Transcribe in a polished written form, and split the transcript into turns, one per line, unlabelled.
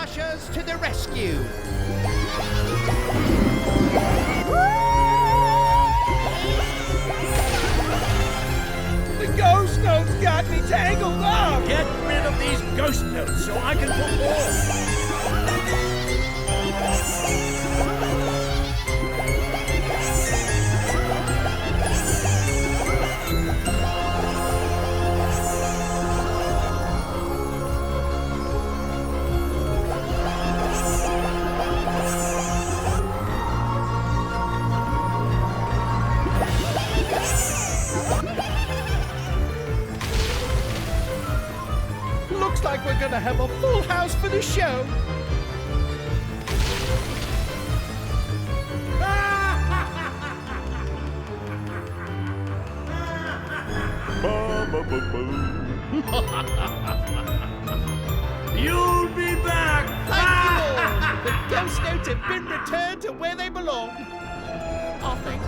Ushers to the rescue!
The ghost notes got me tangled up!
Get rid of these ghost notes so I can perform!
Looks like we're gonna have a full house for the show!
You'll be back!
Thank you all! The ghost notes have been returned to where they belong! I think.